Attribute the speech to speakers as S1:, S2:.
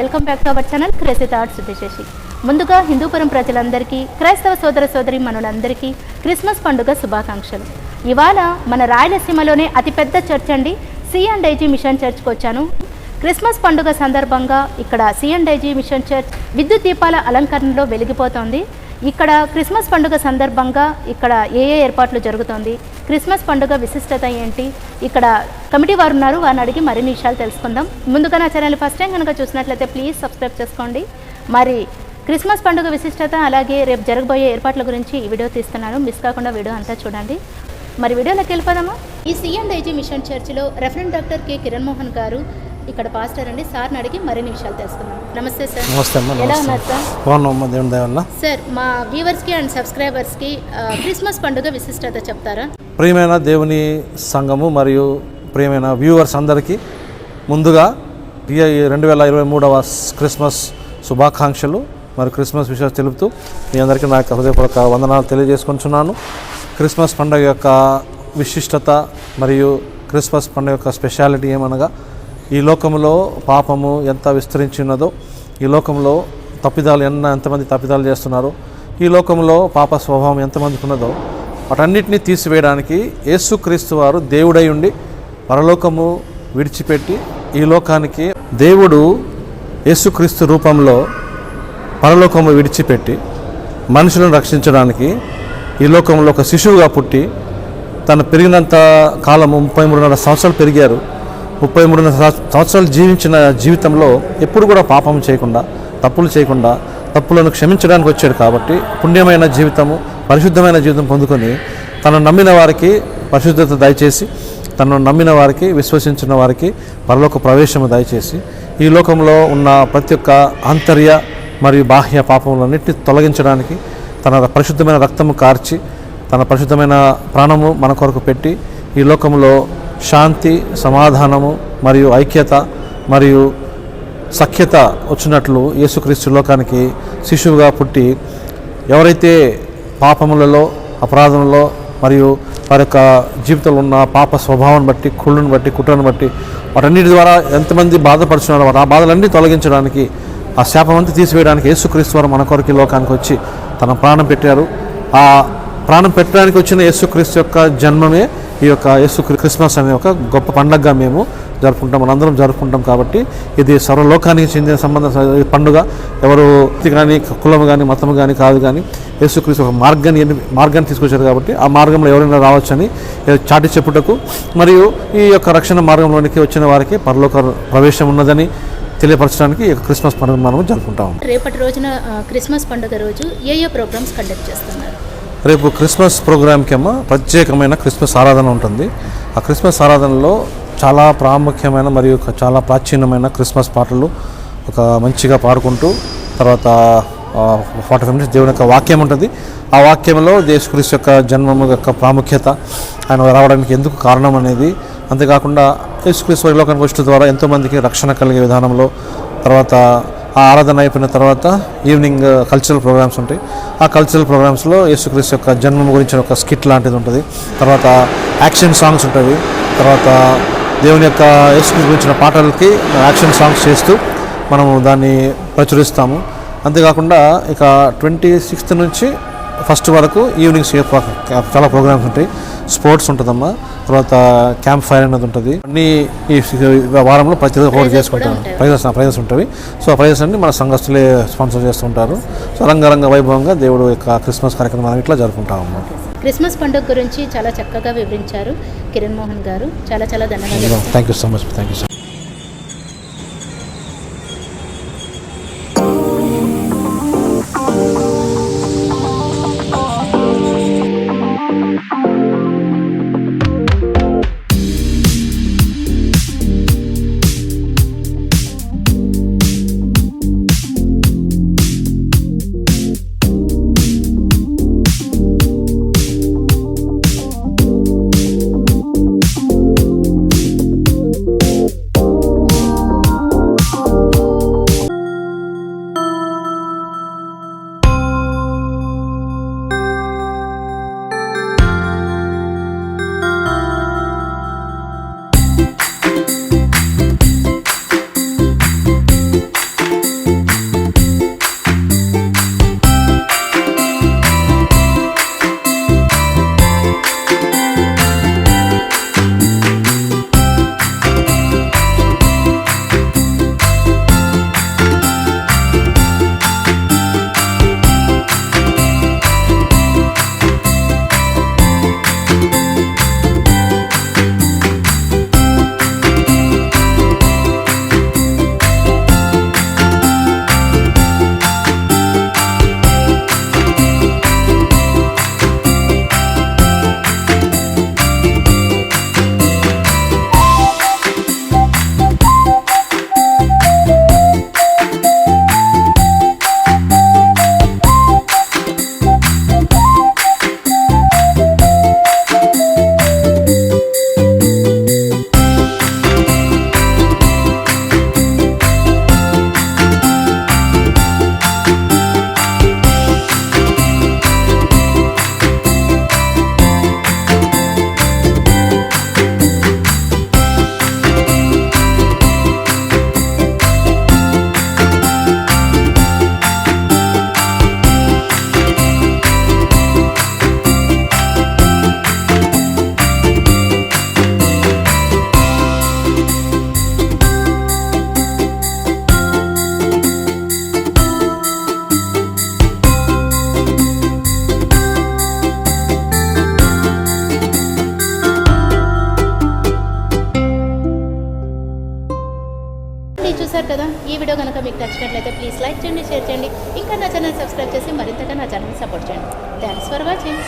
S1: Welcome back to our channel crazy thoughts Shashi. ముందుగా హిందూపురం ప్రజలందరికీ, క్రైస్తవ సోదర సోదరి మనులందరికీ క్రిస్మస్ పండుగ శుభాకాంక్షలు. ఇవాళ మన రాయలసీమలోనే అతిపెద్ద చర్చ్ అండి C&IG మిషన్ చర్చ్కి వచ్చాను. క్రిస్మస్ పండుగ సందర్భంగా ఇక్కడ C&IG మిషన్ చర్చ్ విద్యుత్ దీపాల అలంకరణలో వెలిగిపోతోంది. ఇక్కడ క్రిస్మస్ పండుగ సందర్భంగా ఇక్కడ ఏ ఏర్పాట్లు జరుగుతోంది, క్రిస్మస్ పండుగ విశిష్టత ఏంటి, ఇక్కడ కమిటీ వారు ఉన్నారు, వారిని అడిగి మరిన్ని విషయాలు తెలుసుకుందాం. ముందుగా నా ఛానల్ ఫస్ట్ టైం కనుక చూసినట్లయితే ప్లీజ్ సబ్స్క్రైబ్ చేసుకోండి. మరి క్రిస్మస్ పండుగ విశిష్టత అలాగే రేపు జరగబోయే ఏర్పాట్ల గురించి ఈ వీడియో తీస్తున్నాను, మిస్ కాకుండా వీడియో అంతా చూడండి. మరి వీడియోలోకి వెళ్ళిపోదామా. ఈ C&IG మిషన్ చర్చిలో referent doctor K. Kiran Mohan గారు ఇక్కడ పాస్టర్ అండి. సార్ని అడిగి మరిన్ని విషయాలు తెలుసుకుందాం. నమస్తే సార్.
S2: నమస్తే అమ్మా.
S1: ఎలా ఉన్నారు సార్?
S2: బాగున్నామ్మా, దేవుని దయ వల్ల.
S1: సార్, మా వ్యూవర్స్కి అండ్ సబ్స్క్రైబర్స్కి క్రిస్మస్ పండుగ విశిష్టత చెప్తారా?
S2: ప్రియమైన దేవుని సంఘము మరియు ప్రియమైన వ్యూవర్స్ అందరికీ ముందుగా 2023 క్రిస్మస్ శుభాకాంక్షలు మరియు క్రిస్మస్ విషయాలు తెలుపుతూ మీ అందరికీ నా యొక్క హృదయపూర్వక వందనాలు తెలియజేసుకుంటున్నాను. క్రిస్మస్ పండుగ యొక్క విశిష్టత మరియు క్రిస్మస్ పండుగ యొక్క స్పెషాలిటీ ఏమనగా, ఈ లోకంలో పాపము ఎంత విస్తరించి ఉన్నదో, ఈ లోకంలో తప్పిదాలు ఎంతమంది తప్పిదాలు చేస్తున్నారో, ఈ లోకంలో పాప స్వభావం ఎంతమందికి ఉన్నదో వాటన్నిటిని తీసివేయడానికి యేసుక్రీస్తు వారు దేవుడై ఉండి పరలోకము విడిచిపెట్టి ఈ లోకానికి దేవుడు యేసుక్రీస్తు రూపంలో పరలోకము విడిచిపెట్టి మనుషులను రక్షించడానికి ఈ లోకంలో ఒక శిశువుగా పుట్టి తను పెరిగినంత కాలము 33.5 సంవత్సరాలు పెరిగారు. 33 సంవత్సరాలు జీవించిన జీవితంలో ఎప్పుడు కూడా పాపం చేయకుండా, తప్పులు చేయకుండా, తప్పులను క్షమించడానికి వచ్చాడు. కాబట్టి పుణ్యమైన జీవితము, పరిశుద్ధమైన జీవితం పొందుకొని తను నమ్మిన వారికి పరిశుద్ధత దయచేసి, తను నమ్మిన వారికి, విశ్వసించిన వారికి పరలోక ప్రవేశము దయచేసి ఈ లోకంలో ఉన్న ప్రతి ఒక్క ఆంతర్య మరియు బాహ్య పాపములన్నింటినీ తొలగించడానికి తన పరిశుద్ధమైన రక్తము కార్చి తన పరిశుద్ధమైన ప్రాణము మన కొరకు పెట్టి ఈ లోకంలో శాంతి, సమాధానము మరియు ఐక్యత మరియు సఖ్యత వచ్చినట్లు యేసుక్రీస్తు లోకానికి శిశువుగా పుట్టి ఎవరైతే పాపములలో, అపరాధములలో మరియు వారి యొక్క జీవితంలో ఉన్న పాప స్వభావాన్ని బట్టి, కుళ్ళును బట్టి, కుట్రను బట్టి వాటన్నిటి ద్వారా ఎంతమంది బాధపడుతున్నారో ఆ బాధలన్నీ తొలగించడానికి, ఆ శాపమంతా తీసివేయడానికి యేసుక్రీస్తు వారు మన కొరకు లోకానికి వచ్చి తన ప్రాణం పెట్టారు. ఆ ప్రాణం పెట్టడానికి వచ్చిన యేసుక్రీస్తు యొక్క జన్మమే ఈ యొక్క క్రిస్మస్ అనే ఒక గొప్ప పండుగగా మేము జరుపుకుంటాం, మనందరం జరుపుకుంటాం. కాబట్టి ఇది సర్వలోకానికి చెందిన పండుగ. ఎవరు కానీ, కులం కానీ, మతం కానీ కాదు, కానీ యేసుక్రీస్తు ఒక మార్గాన్ని తీసుకొచ్చారు. కాబట్టి ఆ మార్గంలో ఎవరైనా రావచ్చని చాటి చెప్పుటకు మరియు ఈ యొక్క రక్షణ మార్గంలోనికి వచ్చిన వారికి పరలోక ప్రవేశం ఉన్నదని తెలియపరచడానికి ఈ క్రిస్మస్ పండుగ మనం జరుపుకుంటాం.
S1: రేపటి రోజున క్రిస్మస్ పండుగ రోజు ఏ ప్రోగ్రామ్స్ కండక్ట్ చేస్తున్నారు?
S2: రేపు క్రిస్మస్ ప్రోగ్రామ్కి అమ్మ ప్రత్యేకమైన క్రిస్మస్ ఆరాధన ఉంటుంది. ఆ క్రిస్మస్ ఆరాధనలో చాలా ప్రాముఖ్యమైన మరియు చాలా ప్రాచీనమైన క్రిస్మస్ పాటలు ఒక మంచిగా పాడుకుంటూ తర్వాత 45 minutes దేవుని యొక్క వాక్యం ఉంటుంది. ఆ వాక్యంలో యేసుక్రీస్తు యొక్క జన్మము యొక్క ప్రాముఖ్యత, ఆయన రావడానికి ఎందుకు కారణం అనేది, అంతేకాకుండా యేసుక్రీస్తు ఈ లోకానికి వచ్చడం ద్వారా ఎంతోమందికి రక్షణ కలిగే విధానంలో, తర్వాత ఆ ఆరాధన అయిపోయిన తర్వాత ఈవినింగ్ కల్చరల్ ప్రోగ్రామ్స్ ఉంటాయి. ఆ కల్చరల్ ప్రోగ్రామ్స్లో యేసుక్రీస్తు యొక్క జన్మం గురించి ఒక స్కిట్ లాంటిది ఉంటుంది. తర్వాత యాక్షన్ సాంగ్స్ ఉంటాయి. తర్వాత దేవుని యొక్క యేసుక్రీస్తు గురించిన పాటలకి యాక్షన్ సాంగ్స్ చేస్తూ మనము దాన్ని ప్రచురిస్తాము. అంతేకాకుండా ఇక 26th నుంచి 1st వరకు ఈవినింగ్స్ చాలా ప్రోగ్రామ్స్ ఉంటాయి. స్పోర్ట్స్ ఉంటుందమ్మా, తర్వాత క్యాంప్ ఫైర్ అనేది ఉంటుంది. అన్నీ ఈ వారంలో ప్రతిరోజు హోల్డ్ చేసుకుంటాం. ప్రైజెస్ ఉంటాయి. సో ఆ ప్రైజెస్ అన్ని మన సంఘస్థులే స్పాన్సర్ చేస్తుంటారు. సో రంగరంగ వైభవంగా దేవుడు యొక్క క్రిస్మస్ కార్యక్రమం ఇట్లా జరుపుకుంటాం అన్నమాట.
S1: క్రిస్మస్ పండుగ గురించి చాలా చక్కగా వివరించారు కిరణ్ మోహన్ గారు. చాలా ధన్యవాదాలు.
S2: Thank you so much. Thank you so much.
S1: చూడండి, చూసారు కదా. ఈ వీడియో కనుక మీకు నచ్చినట్లయితే ప్లీజ్ లైక్ చేయండి, షేర్ చేయండి. ఇంకా నా ఛానల్ సబ్స్క్రైబ్ చేసి మరింతగా నా ఛానల్ని సపోర్ట్ చేయండి. Thanks for watching.